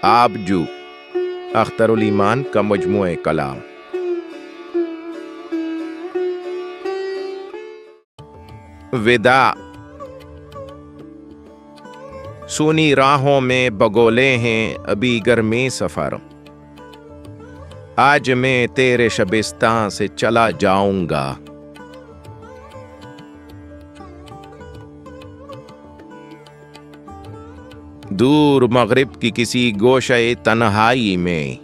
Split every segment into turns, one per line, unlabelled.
आबजू अख्तरुल ईमान का मजमूए कलाम। विदा। सूनी राहों में बगोले हैं अभी गर्मी सफर, आज मैं तेरे शबिस्तान से चला जाऊंगा। दूर मगरिब की किसी गोशे तन्हाई में,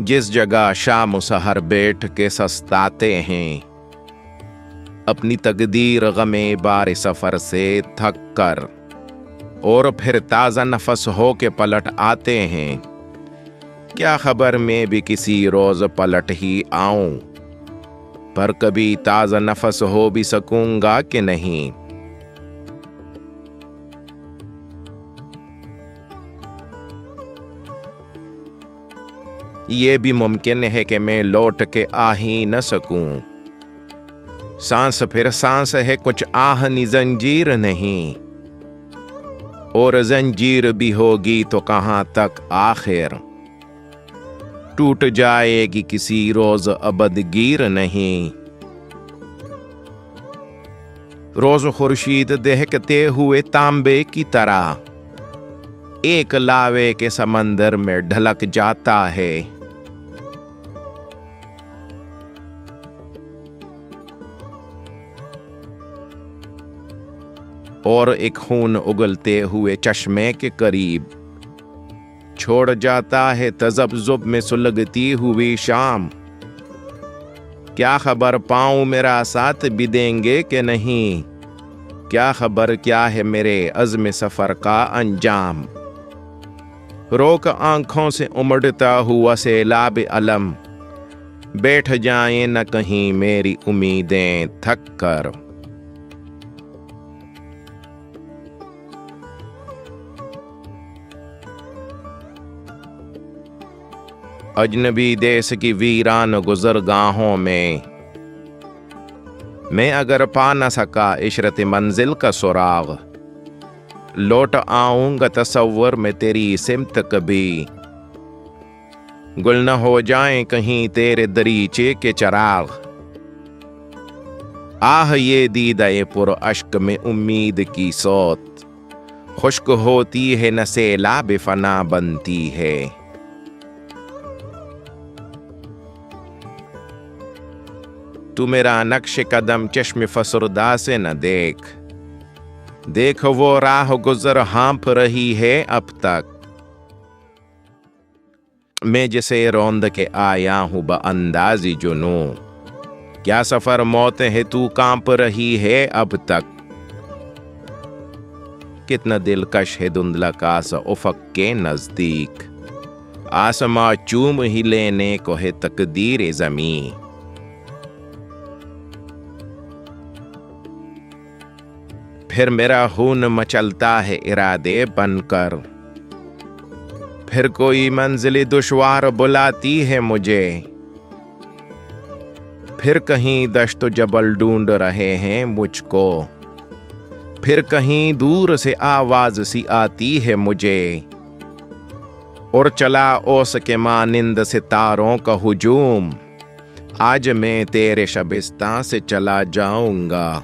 जिस जगह शाम सहर बैठ के सस्ताते हैं, अपनी तकदीर गमे बार सफर से थक कर और फिर ताज़ा नफस हो के पलट आते हैं। क्या खबर मैं भी किसी रोज पलट ही आऊं, पर कभी ताज़ा नफस हो भी सकूंगा कि नहीं। ये भी मुमकिन है कि मैं लौट के आ ही न सकूं। सांस फिर सांस है, कुछ आहनी जंजीर नहीं, और जंजीर भी होगी तो कहां तक आखिर। टूट जाएगी किसी रोज अबदगीर नहीं। रोज खुर्शीद दहकते हुए तांबे की तरह एक लावे के समंदर में ढलक जाता है। और एक खून उगलते हुए चश्मे के करीब छोड़ जाता है तजब्जुब में सुलगती हुई शाम। क्या खबर पाऊं मेरा साथ भी देंगे कि नहीं, क्या खबर क्या है मेरे अज़्म सफर का अंजाम। रोक आंखों से उमड़ता हुआ सैलाब अलम, बैठ जाएं न कहीं मेरी उम्मीदें थक कर। अजनबी देश की वीरान गुजरगाहों में मैं अगर पा न सका इशरत मंजिल का सुराग, लौट आऊंगा तसव्वुर में तेरी सिमत कभी। गुल न हो जाएं कहीं तेरे दरीचे के चराग, आह ये दीदाए पुर अश्क में उम्मीद की सौत, खुश्क होती है न सैलाब फना बनती है। तू मेरा नक्श कदम चश्म फसुरदा से न देख, देख वो राह गुजर हाँप रही है अब तक। मैं जिसे रौंद के आया हूँ बअंदाज़ी जुनू, क्या सफर मौत है तू कांप रही है अब तक। कितना दिलकश है धुंधला कास उफक के नजदीक, आसमां चूम ही लेने को है तकदीर ज़मीं। फिर मेरा खून मचलता है इरादे बनकर, फिर कोई मंजिल दुश्वार बुलाती है मुझे। फिर कहीं दश्त जबल ढूंढ रहे हैं मुझको, फिर कहीं दूर से आवाज सी आती है मुझे। और चला ओस के मानिंद सितारों का हुजूम, आज मैं तेरे शबिस्तान से चला जाऊंगा।